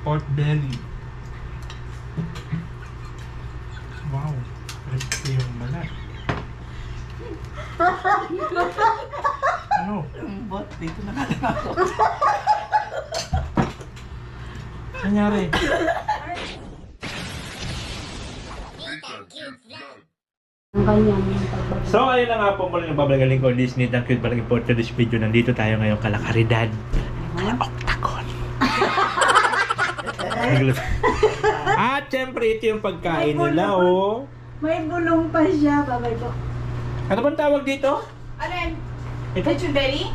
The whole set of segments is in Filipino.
pork belly. Wow, crispy yung balat. Ano? Bot, dito nakalala ako. Nangyari? Ang ganyan yung pagbabalik. So ayun na nga po muli nagbabalik ko Disney. Thank you for for this video. Nandito tayo ngayon kalakaridad. Octagon. At syempre ito yung pagkain nila oh. May bulong pa siya, babay po. Ano bang tawag dito? Alin? Ito? Lechon belly?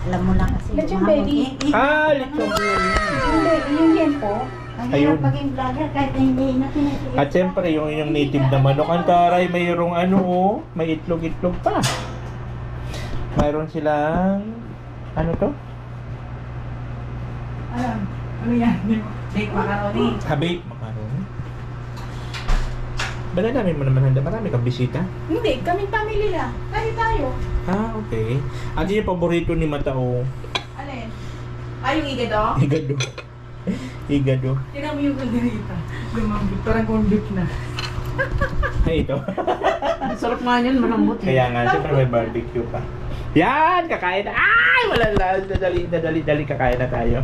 Alam mo na kasi. Lechon mga belly. bugi- Ah, lechon belly. Yung yan po. Ang Ayun. hirap maging vlogger kahit hindi na tinatili. At syempre yung inyong native na manok. Ang taray mayroong ano oh. May itlog-itlog pa. Mayroon silang ano to? Alam. Ano yan? Bake macaroni. Habay. Macaroni. Bala namin mo naman handa. Marami kang bisita. Hindi, kaming family lang. Kaya tayo. Ah, okay. At yun yung paborito ni Matao. Alin? Ay, yung igado? Higado. Higado. Tinan mo yung kalderita. Lumambot. Parang corned beef na. Ay, ito. Sarap nga yan, malambot eh. Kaya nga, siyempre may barbecue pa. Yan! Kakain na! Ay! Wala lang. Dali, kakain na tayo.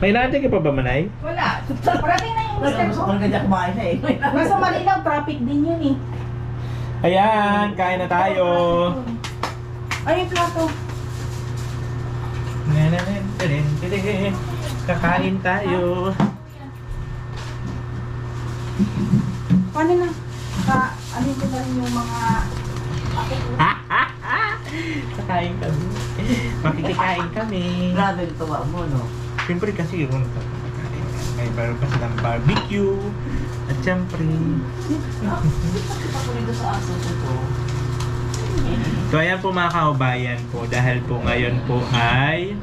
May natin ka pa ba, Manay? Wala. Parating na yung mister Gusto ko. ko ganyan kumain na eh. Nasa Manila, traffic din yun eh. Ayan! Kain na tayo! Ay, yung plato. Kakain tayo! Paano na? Ano ko na rin yung mga... Kakain kami. Makikikain kami. Grabe yung tawa mo, no? Siyempre kasi yung kakain. May meron pa silang barbecue. At siyempre... Ako dito sa aso ko. So ayan po mga kaubayan po. Dahil po ngayon po ay...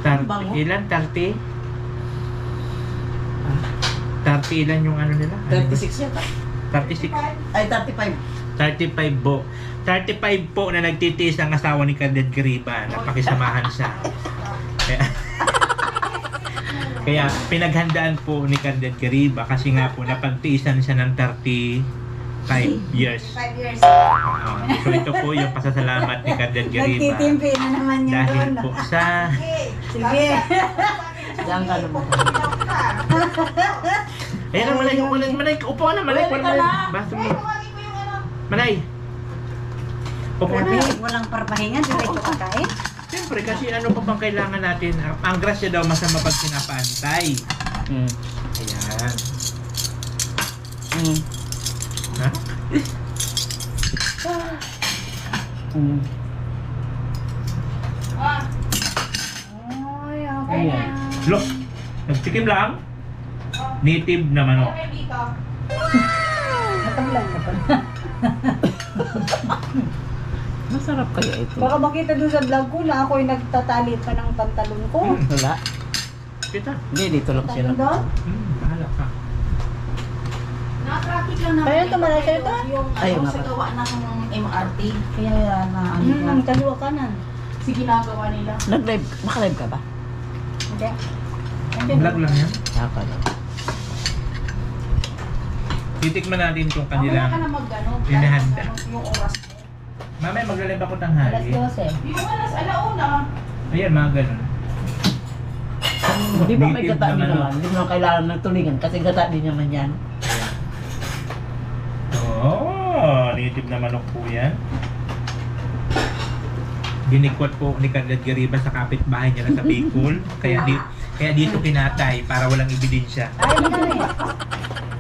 Bango? Ilan? 30? 30 ilan yung ano nila? 36 yata. 36. Ay, 35. 35 po. 35 po na nagtitiis ang asawa ni Candid Gariba na pakisamahan siya. Kaya pinaghandaan po ni Candid Gariba kasi nga po napagtiisan siya ng 35 years. 5 years. So ito po yung pasasalamat ni Candid Gariba. Nagtitimpi na naman yun Dahil doon. po sa... Sige. Diyan ka naman. Ayan na, Manay. Upo ka na, Manay. Basta mo. Manay. Upo ka na. Walang parpahinga, diretso kakain. Siyempre, kasi ano pa bang kailangan natin? Ang grasya daw masama pag pinapaantay. Ayan. Ha? Ay, okay Ayan. na. Look, nagtikim lang. Native na manok. Okay, dito. Natanglan na pa. Masarap kaya ito. Baka makita doon sa vlog ko na ako'y nagtatali pa ng pantalon ko. Wala. Kita. Hindi, dito lang siya. Talon doon? Bahala ka. Na-traffic lang naman. Kaya ito, malaki ito? Yung Ay, ano, nga sa pa. gawa ng MRT. Kaya na ano ka. Kaliwa kanan. Si ginagawa nila. Nag-live, maka-live ka ba? Hindi. Vlog lang yan. Saka lang. Titikman natin itong Mamaya kanilang... ka na mag-ano. Inihanda. Yung oras mo. Mamaya maglalive ako Alas tanghali. 12. Yung alas alauna. Ayan, mga ganun. Di ba may Native gata din naman, naman? Hindi mo na kailangan ng tulingan kasi gata din naman yan. Oh, native na manok po yan. Ginikwat po ni Candid Gariba sa kapitbahay niya na sa Bicol. Kaya dito kinatay para walang ebidensya. Ay, madami.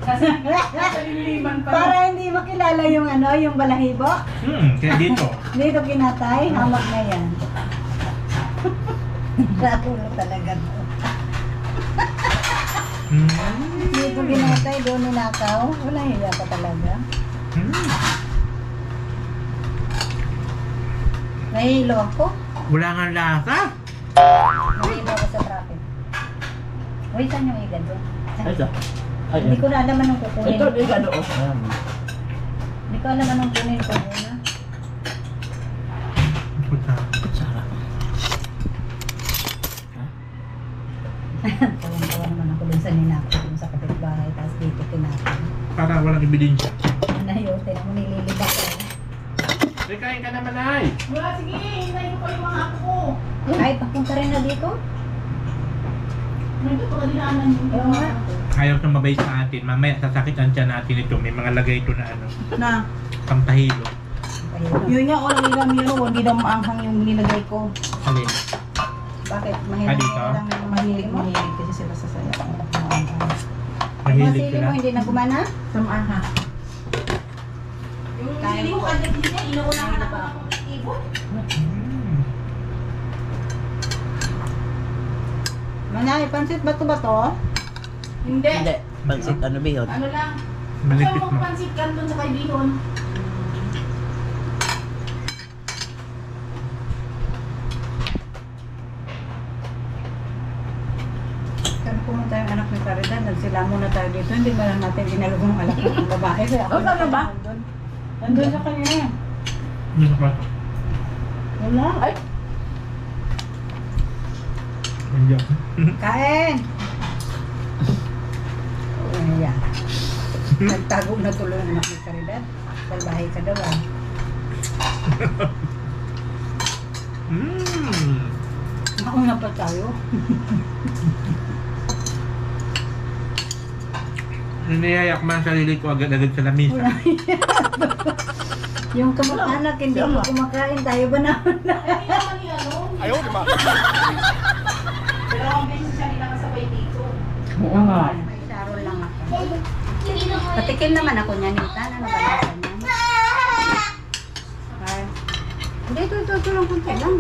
Kasi nasa liliman pa. Para hindi makilala yung ano, yung balahibo. Kaya dito. Dito kinatay, hamak na yan. Nakulo talaga to. Dito kinatay, doon ninakaw. Wala hiya ka talaga. Nahilo ako. Wala nga lasa. Nahilo ako sa traffic. Uy, saan yung iga doon? Ito. Hindi ko na alam anong kukunin. Ito, di ka doon. Hindi ko alam anong kunin ko muna. Puta. Kutsara. Tawa naman ako dun sa ninakaw dun sa kapitbahay. Tapos dito tinapon. Para walang ebidensya. Nayote na mo nililibak ko. Ay, kain ka naman, ay. Wala, sige, hintayin ko pa yung mga ako ko. Ay, papunta rin na dito? Nandito pa dinaanan yung Oo nga. Ayaw siyang mabay sa atin. Mamaya sasakit ang tiyan natin ito. May mga lagay ito na ano. Na, Pampahilo. Ayun. yun nga, walang ilang yun, hindi daw maanghang yung nilagay ko. Alin? Bakit? Ah, dito? lang ng Mahilig kasi sila sa saya. Mahilig Masili sila. mo hindi na gumana? Sa maaha. Yung Kain sili ko ko. kanya niya, inuunahan ako ng ibon. Mm. Manay, pansit ba to? Hindi. Hindi. Pansit ano ba yun? Ano lang. Malipit Gusto mo. mo pansit kanton sa kaibihon. Kaya pumunta yung anak ni Caridad, nagsila muna tayo dito. Hindi ba lang natin dinalugong anak ng babae? Kaya ako Oh, ano ba? nandun. Nandun sa kanya. Ano ba ito? Wala. Ay, Nandiyan. kain! Oo, yan. Nagtago na tuloy ang anak ni Caridad. Salbahay ka daw ah. Mm. Mauna pa tayo. Niniyayak man ang sarili ko agad-agad sa lamisa. Yung kamag-anak, hindi mo kumakain tayo ba na? Hindi naman ni ano. Ayaw, di ba? Pero ang beses siya nila kasabay dito. Oo nga. May sarol lang ako. Patikim naman ako niya, Nita. Ano ba nasa niya? Ay. Hindi, ito lang kunti lang.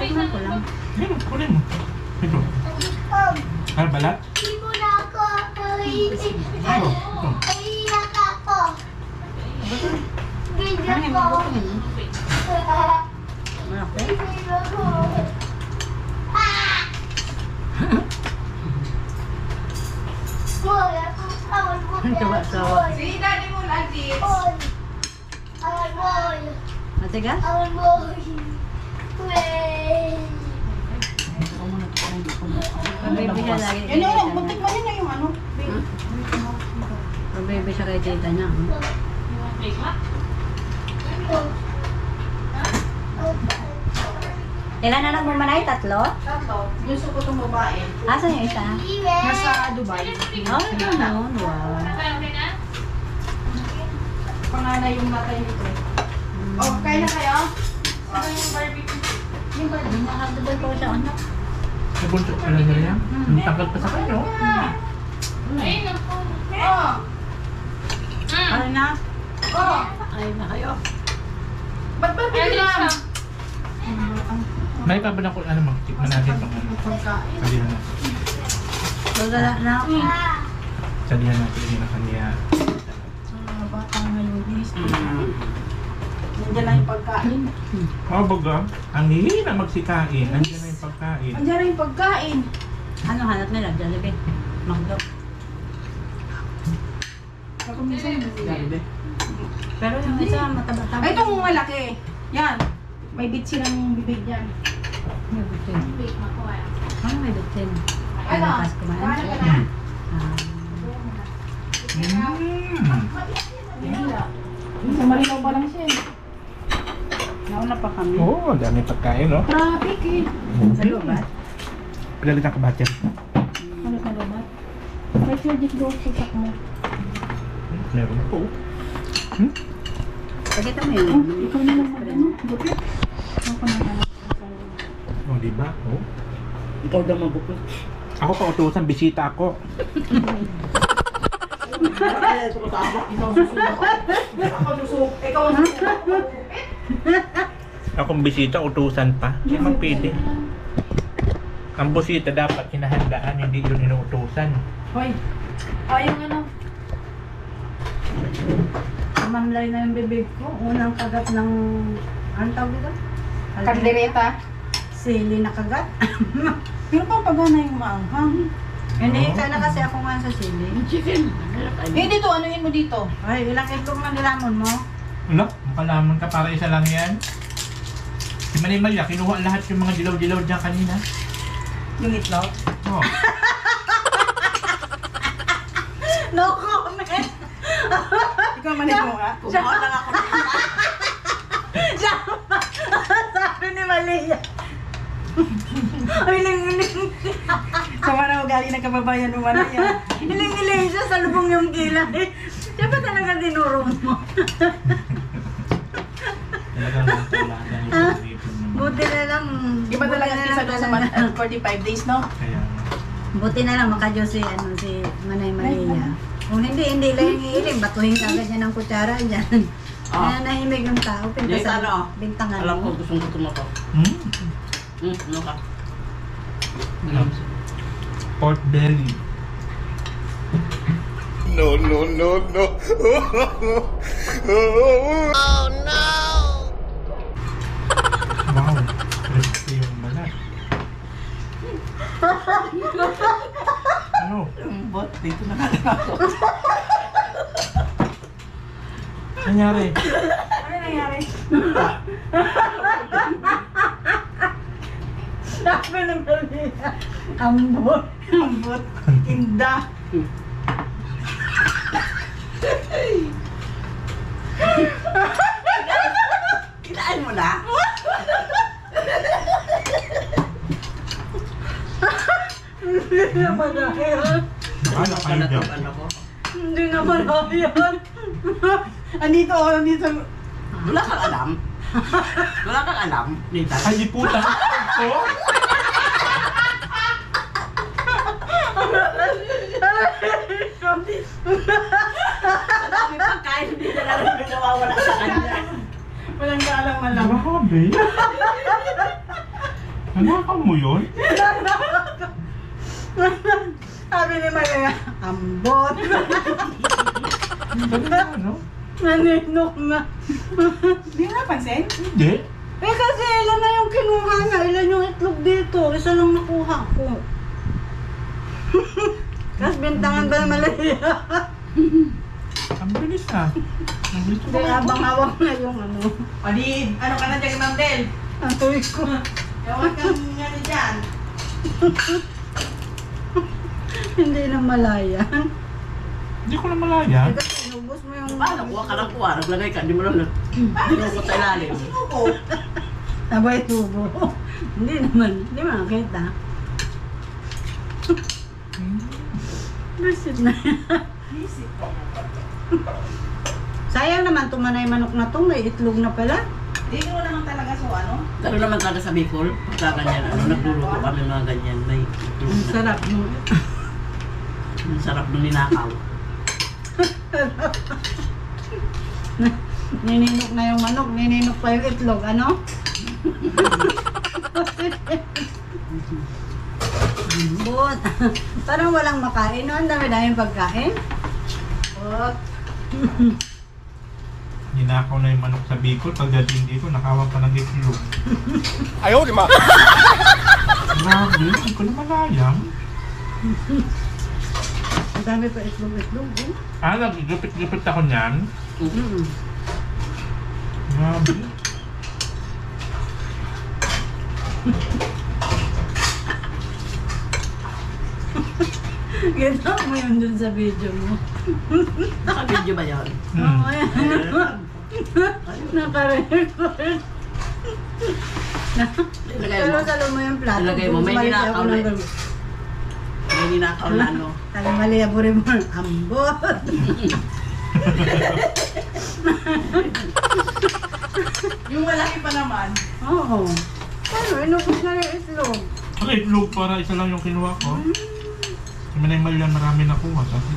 Tingnan ko lang. Yan, kunin mo. Ito. Ano balat? Ito. Ano yung mabukin? Malaki? Sawa-sawa. Si daddy mo lagi. Matigas? Baby siya lagi. Yan yung, muntik mo yun na yung ano. Baby siya kay tita niya. Ilan anak mo manay? Tatlo? Tatlo, gusto ko itong babae. Asan yung isa? Nasa Dubai. Oh, ganun. Wow. Panganay yung natay nito. Oh, kaya na kayo? Ano yung barbecue? Yung barbecue. Nakakabal ko siya anak. Nabunso ka lang niya. Ang tagal pa sa kanya. oh. Oh! Ano na? Oh! Ay na kayo. Ba't barbecue lang? May pa ba na kung ano magtikman natin pang ano? Pagkain. Salihan natin. Magala na ako. Salihan natin yung kanya. Batang ngayon, bilis. Nandiyan lang yung pagkain. Oh, baga. Ang hihina magsikain. Nandiyan na yung pagkain. Nandiyan lang yung pagkain. Ano hanap nila? Jollibee. Magdo. Ako minsan hindi. Pero yung isa mataba-taba. Ay, itong malaki. Yan. May bitsi ng bibig yan. May bitin. Ano may bitin? Ano? Bukas kumain. Kumain ka na? Ah. Sa Marinaw pa lang siya. Nauna pa kami. Oo, dami pagkain, no? Traffic eh. Sa lubat? Pinalitan ka ba dyan? Ano ka lumat? May surgery doon sa sak mo. Meron po. Pagkita mo yun. Ikaw na lang ano? Buti. Ako na lang. Oh, di ba? Oh. Ikaw daw mabukod. Ako pa utusan, bisita ako. Ako susuk. Ikaw ang susuk. Akong bisita, utusan pa. Hindi man pwede. Ang bisita dapat hinahandaan, hindi yun inuutusan. Hoy. Yung ano. Mamlay na yung bibig ko. Unang kagat ng... Anong tawag dito? Kandereta. Sili na kagat. Pero pa pagana yung maanghang. Hindi, sana kasi ako nga sa sili. Chicken. Eh dito, anuhin mo dito. Ay, ilang itlog na nilamon mo? Ano? Makalamon ka para isa lang yan. Si Manay Malya, kinuha lahat yung mga dilaw-dilaw dyan kanina. Yung itlog. Oh. No comment! Ikaw manig mo nga. Kumuha lang ako. Sabi ni Malia. Hiling-hiling. Sama na ugali ng kababayan mo na yan. Hiling-hiling siya sa lubong yung kilay. Siya ba talaga dinurong mo? Talagang lahat lang yung ipon naman. Buti na lang. Iba talaga buti sa doon sa 45 days, no? Kaya, Buti na lang makadyo si, si Manay Malia. Kung hindi lang yung iiling, batuhin ka agad niya ng kutsara dyan. Kaya nahimig ng tao, Hindi, pinta ano? sa bintangan Alam ko mo. gustong gusto mo to. Ano ka? pork belly. No, no, no, no. Wow, crispy yung balat. Ano? Bot, dito nakalala ko. Nangyari? Ano nangyari? Sabi ng Malia, ambot. Ambot. Tinda. Kitaan mo na? Hindi naman ayan. Ano kayo dyan? Ano ko? Hindi naman ayan. Andito ako, andito. Wala kang alam? Wala kang alam? Nita? Ay, di puta! Oh? Sa dami pagkain, hindi na lang nawawala sa kanya. Walang kaalam-alam. Grabe! Nanakaw mo yun? Sabi ni Malia, ambot. Ganun na, no? Naninok na. Hindi mo napansin? Hindi. Eh kasi ilan na yung kinuha na, ilan yung itlog dito, isa lang nakuha ko. Tapos bintangan ba na Malia? Ang bilis na. Ang bilis Hindi habang hawak na yung ano. O di, ano ka na dyan, Ma'am Del? Ang tuwid ko. Ewan kang ano dyan. Hindi na malayan. Hindi ko na malaya. Eh kasi inubos mo yung... Paano? Kuha ka lang kuha. Naglagay ka. Di mo lang dinukot sa ilalim. Sinuko. Sabay tubo. Hindi naman. Hindi makakita. Basit na yan. Visit. Sayang naman tumanay manok na to. May itlog na pala. Hindi ko naman talaga so ano. Pero naman talaga sa Bicol, pagka ganyan, nagluluto kami mga ganyan, may itlog Ang na. sarap mo. Ang sarap ng ninakaw. Nininok na yung manok. Nininok pa yung itlog. Ano? But, parang walang makain. No? Ang dami-daming pagkain. But, Ninakaw na yung manok sa Bicol. Pagdating dito, nakawag pa ng itlog. Ayaw, di ma. Grabe, hindi ko na malayang. ang dami pa itlog-itlog. Eh. Ah, nag-gupit-gupit ako niyan. Mm. Grabe. Ganda mo yun dun sa video mo. Naka-video ba yun? Hmm. Oo, yan. Naka-record. Ilagay mo. Salo-salo mo yung plato. Ilagay mo, may Bumalik ninakaw ako na ng eh. gabi. May ninakaw na ano. Sabi mali, aburi mo. Ambot. Yung malaki pa naman. Oo. Ano, inubos na yung itlog. Ang itlog para isa lang yung kinuha ko. Kasi manay yan, marami nakuha. Kasi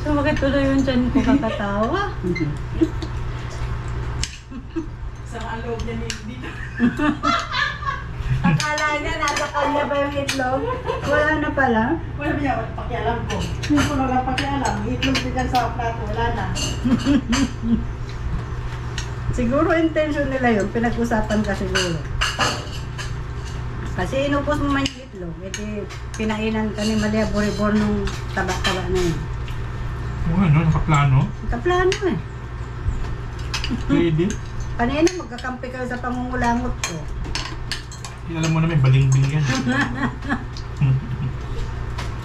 So, bakit tuloy yung tiyan ko kakatawa? Sa ang loob niya dito. Akala niya, nasa kanya ba yung itlog? Wala na pala. Wala ba niya, pakialam ko. Hindi ko na lang pakialam. Itlog din dyan sa plato, wala na. Siguro intention nila yun. Pinag-usapan ka siguro. Kasi inubos mo man yung itlog. Edi pinainan ka ni Malia Boribor nung taba-taba na yun. Oo, ano, nakaplano. Kaplano eh. Pwede. Kanina magkakampi kayo sa pangungulangot ko. Alam mo naman, baling-bing yan.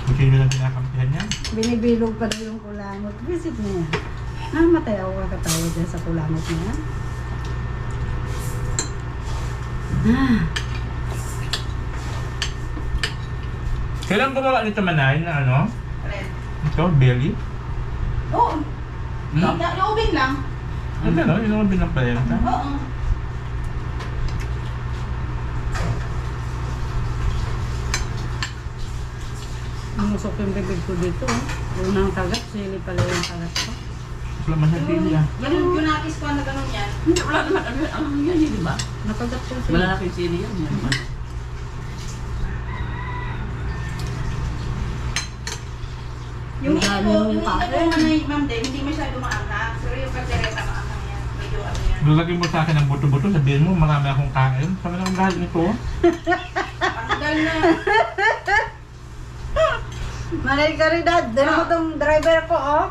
Buti nyo lang kinakampihan yan. Binibilog pa daw yung kulangot. Visit niya. Namatay ako kakatawa dyan sa kulangot niya. Kailan gumawa nito Manay na ano? Red. Ito, belly? Oo. Iubin lang. Ano no? Yung bilang pala yan. Oo. Umusok yung bibig ko dito. Unang kagat, sili pala yung kagat ko. Wala man sa belly ah. Yung Junakis ko na ganun yan. Hindi, wala naman. Ano yan, di ba? Nakagat ko sili. Malalaking sili yan. Yan naman. Yung Ang dami ito, mong yung ito kain. ko na Ma'am Del, hindi masyado maanghang. Pero yung kaldereta maanghang yan. Medyo ano yan. Lulagay mo sa akin ng buto-buto, sabihin mo marami akong kain. Sabi na akong lahat nito. Panggal na. Manay Caridad, dala mo tong driver ko, oh.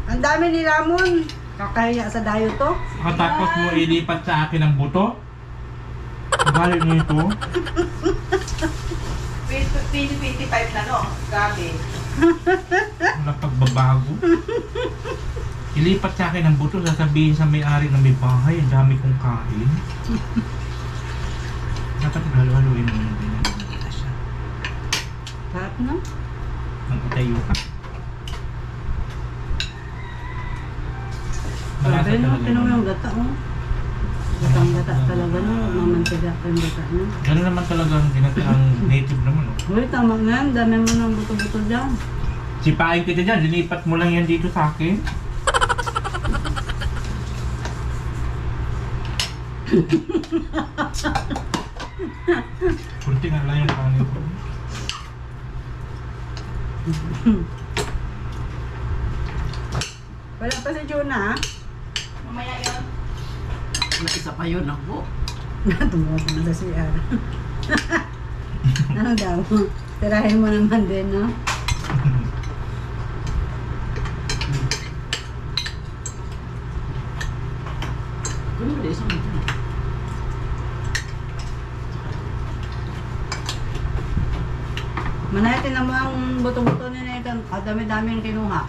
Ang dami ni Ramon. Kakahiya sa dayo to. Katapos mo ilipat sa akin ng buto. Galing nito. 2025 na no? Grabe. Wala pagbabago. Ilipat sa akin ng buto, sasabihin sa may-ari na may bahay, ang dami kong kain. Dapat halo-haloin mo yung pinagigita siya. Lahat na. Ang itayo ka. Grabe no, tinan mo yung gata, oh. Gatang-gata talaga, no. Mamantiga pa yung gata, no. Gano'n naman talaga ang ginataang native naman, oh. Uy, tama nga yan. Dami mo ng buto-buto dyan. Sipain kita dyan, linipat mo lang yan dito sa akin. Kunti nga lang yung kanin ko. Wala pa si Juna, ha? Mamaya yun. Isa pa yun ako. Tumuha na sa CR. Ano daw? Tirahin mo naman din, no? Kuno ulit isang ito. Manayatin na mo ang buto-buto ni Nathan. Ang dami-dami yung kinuha.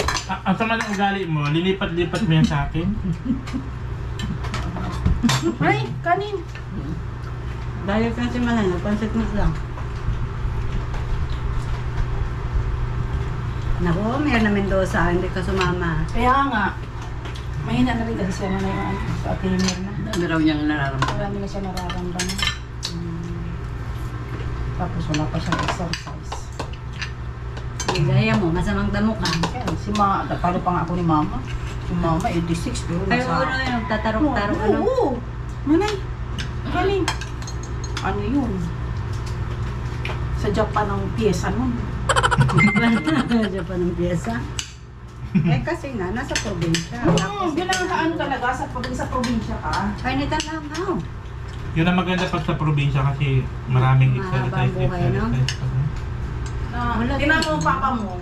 Ang sama ng ugali mo, lilipat-lipat mo yan sa akin. Ay, kanin. Dahil kasi Manay, pansit mo lang. Naku, Mayor na Mendoza, hindi ka sumama. Kaya nga. Mahina na rin kasi siya na yung sa atinir na. Dami raw niyang nararamdaman. Marami na siya nararamdaman. Tapos wala pa siyang exercise. Gaya mo, masamang damo ka. Kaya si talo pa nga ako ni Mama. Si Mama, 86 pero Pero ano yun, tatarok-tarok ano? Oo. Manay. Galing. Ano yun? Sa Japan ang pyesa nun. Diyan pa ng pyesa. Eh kasi nga, nasa probinsya. Oo, yun ang ano talaga, sa probinsya ka. Kainitan lang, how? Yun ang maganda pag sa probinsya kasi maraming Mahaba ang exercise. buhay, no? Wala Tinan din. mo ang papa mo,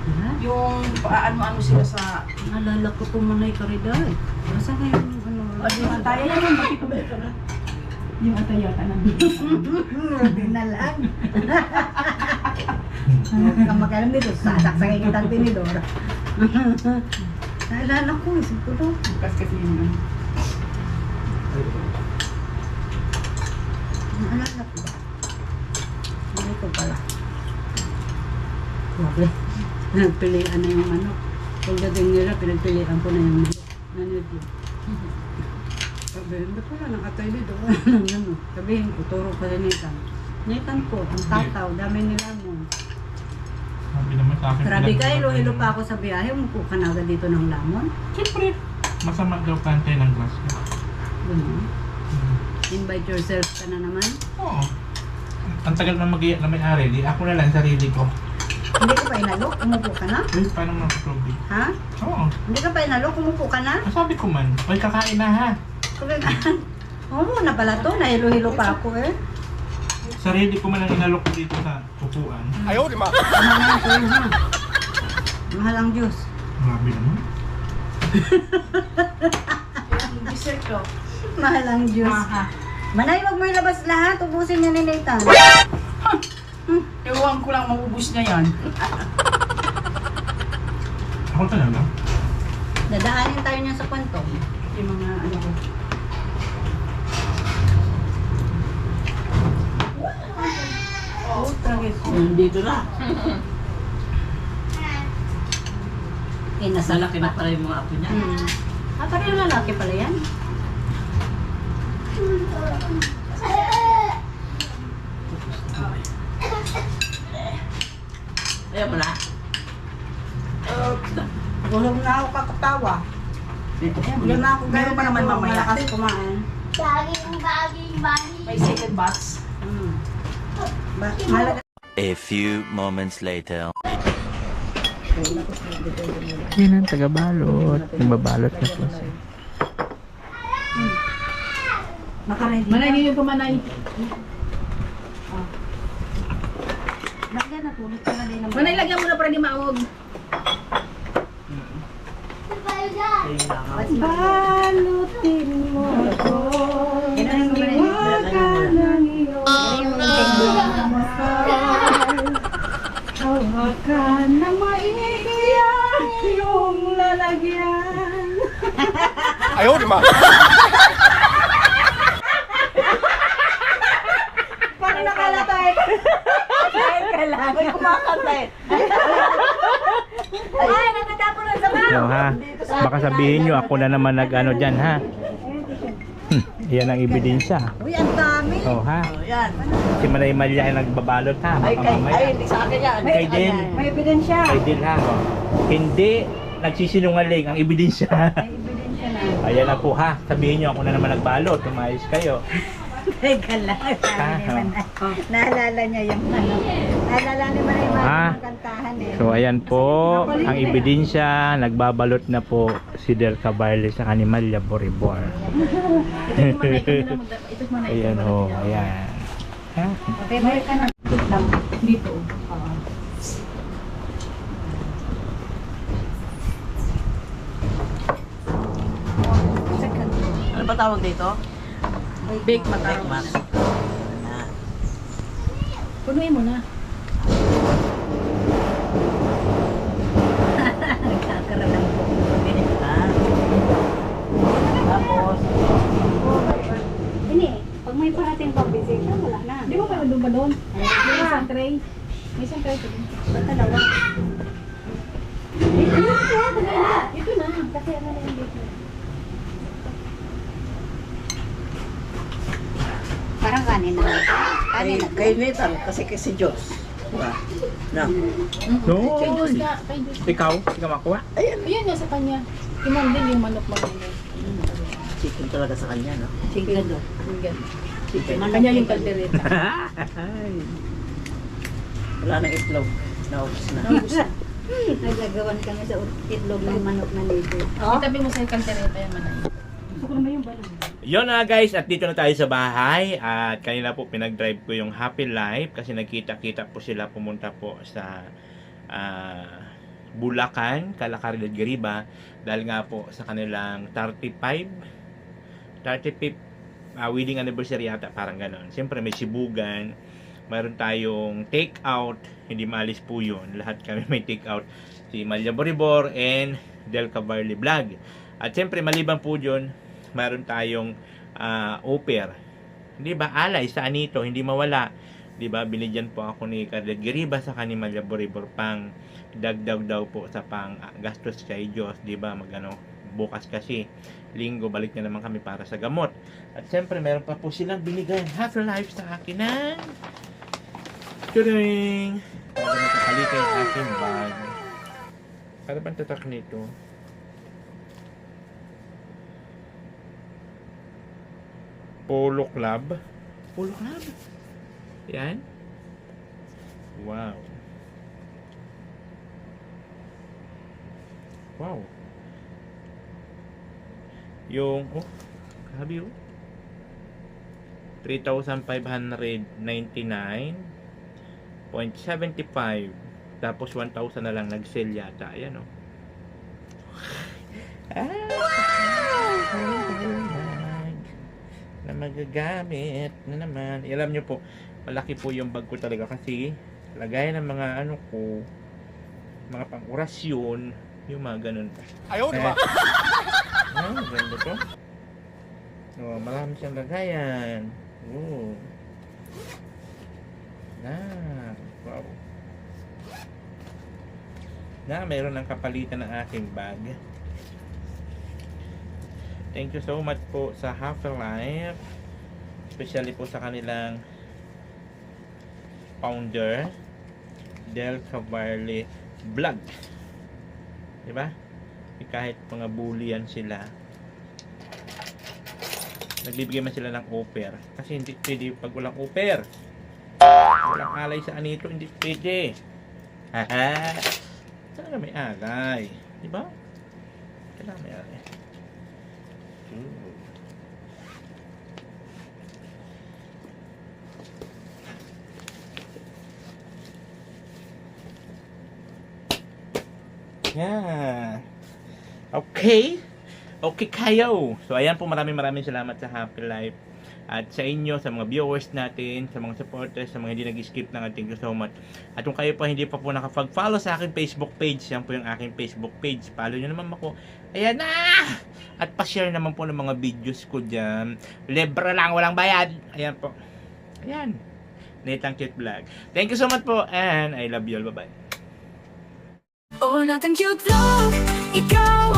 Ha? yung ano sila sa... Naalala ko po Manay Caridad. Nasa kayo yung ano? Yung ataya yan, bakit ko ba ito na? Yung atayata nandito. Hindi na lang. Kamakalam dito, sasak-sakay kitang tinidor. Naalala ko, isip ko to. Kasi yun. Naalala ko ba? Hindi ko pala. Grabe. Nagpilian na yung manok. Pagdating nila, pinagpilian ko na yung manok. Nanito. Sabihin, ba't wala nang atay dito? Ano? Sabihin ko, turo ko sa Nathan. Nathan po, ang tataw, dami nila mo. Sabi naman sa akin. Grabe ka, ilo-ilo pa ako sa biyahe. Umupo ka na agad dito ng lamon. Siyempre, masama daw kantay ng glass ka. Ganun. Invite yourself ka na naman. Oo. Ang tagal na mag-iyak na may-ari, di ako na lang sarili ko. Hindi ka pa inalok, umupo ka na? Uy, paano mag-probi? Ha? Oo. Hindi ka pa inalok, umupo ka na? Sabi ko man, ay kakain na ha. Oo, na pala to. Nahilo-hilo pa ako eh. Sarili ko man ang inalok ko dito sa upuan. Ayaw, di ma. Mahal ang kuya ha. Mahal ang Diyos. Grabe naman. Yung dessert ko. Mahal ang Diyos. Maha. Manay, wag mo ilabas lahat. Ubusin niya ni Nathan. Ewan ko lang maubos na yan. Ako talaga? Dadaanin tayo niya sa kwento. Yung mga ano ko. Dito na. Inasal. Salaki na pala yung mga apo niya. Parang yung lalaki pala yan. Ayaw mo na. Gulong na ako kakatawa. Dito. Hindi na ako Meron pa naman mamaya. malakas kumain. May second box. Malaga. A few moments later. Yan ang taga-balot. Nagbabalot na po siya. Makaready. Manay, ngayon ko manay. Lagyan na tulog ka na din naman. Manay, lagyan mo na para di maog. Balutin mo ako. Ganun ko Lalagyan mo na. Hawakan na maiiyak yung lalagyan. Ayaw, di ma. Parang nakalatay. May kumakanta eh. Ay, natatapon na sa mga. So, ha? Baka sabihin nyo, ako na naman nag-ano dyan, ha? Yan ang ebidensya. Uy, ang dami. Oh, ha? Oh, yan. Si Manay Malia ay nagbabalot, ha? Ay, Baka mamaya. hindi sa akin yan. Kay Din. May ebidensya. Kay Din, ha? Oh. Hindi nagsisinungaling ang ebidensya. May ebidensya na. Ayan na po, ha? Sabihin nyo, ako na naman nagbalot. Tumayos kayo. Teka lang. Sabi ni Manay. Naalala niya yung ano. Naalala ni Manay Ah. mga kantahan eh. So, ayan po, ang ebidensya. Nagbabalot na po si Del Cabarle sa Kanimalya Boribor. Ito manay. Ayan, ho. Ayan. Ha? Okay, may ka na. Dito. Ano ba tawag dito? Bake macaroni. Mas. Punuin mo na. Nagkakaroon po. Tapos, Ini, pag may parating pabisita, wala na. Di ba kayo doon ba doon? May isang tray. May isang tray. Ba't dalawa? Ito na. Kasi ano na yung bake. Parang kanin na. Kanin na. kay Nathan, kasi si Diyos. Diba? No. No. Kay Diyos ka. Kay Diyos. Ikaw? Ikaw makuha? Ayan nga sa kanya. Imandin yung manok mo. Chicken talaga sa kanya, no? Sigurado. Chicken. Kanya yung kaldereta. Wala nang itlog. Naubos na. Nagagawan kami sa itlog ng manok na libo. Itabi mo sa kaldereta yan manay. Gusto ko naman yung balon. Yun na guys, at dito na tayo sa bahay. At kanina po pinag-drive ko yung Happy Life kasi nagkita-kita po sila pumunta po sa Bulacan, Calacarian, Gariba dahil nga po sa kanilang 35th wedding anniversary yata, parang ganon. Siyempre may sibugan, mayroon tayong take out, hindi maalis po yun, lahat kami may take out, si Malia Boribor and Del Cabarle Vlog. At siyempre maliban po yun, mayroon tayong offer, di ba, alay sa Anito, hindi mawala, di ba, binigyan po ako ni Carlet Gariba sa Kanimalya Boribor pang dagdag daw po sa pang gastos kay Diyos, di ba, magano, bukas kasi linggo balik na naman kami para sa gamot. At siyempre meron pa po silang binigay Happy Life sa akin ng turing, para nakakalik yung aking bag. Para bang tatak nito? Polo Club. Polo Club. Yan. Wow. Wow. Yung, oh, grabe oh. 3,599.75. Tapos 1,000 na lang nag-sell yata. Ayan oh. na magagamit na naman. Alam nyo po, malaki po yung bag ko talaga kasi lagay ng mga ano ko, mga pang-orasyon, yung mga ganun pa. Ayaw, di ba? Ganda to. Oh, marami siyang lagayan. Oh. Wow. Mayroon ng kapalitan ng aking bag. Thank you so much po sa Half-Life. Especially po sa kanilang founder, Del Cavalli Vlog. Diba? Kahit mga bullian sila, nagbibigay man sila ng offer. Kasi hindi pwede pag walang offer. Walang alay sa anito, hindi pwede. Haha. Kailangan may alay. Diba? Kailangan may alay. Yeah. Okay. Okay kayo. So ayan po, maraming salamat sa Happy Life. At sa inyo, sa mga viewers natin, sa mga supporters, sa mga hindi nag-skip na, thank you so much. At kung kayo pa hindi pa po nakapag-follow sa aking Facebook page, yan po yung aking Facebook page. Follow nyo naman ako. Ayan na! At pa-share naman po ng mga videos ko dyan. Libre lang, walang bayad. Ayan po. Ayan. Natang Cute Vlog. Thank you so much po and I love you all. Bye-bye. Oh, Natang Cute Vlog, ikaw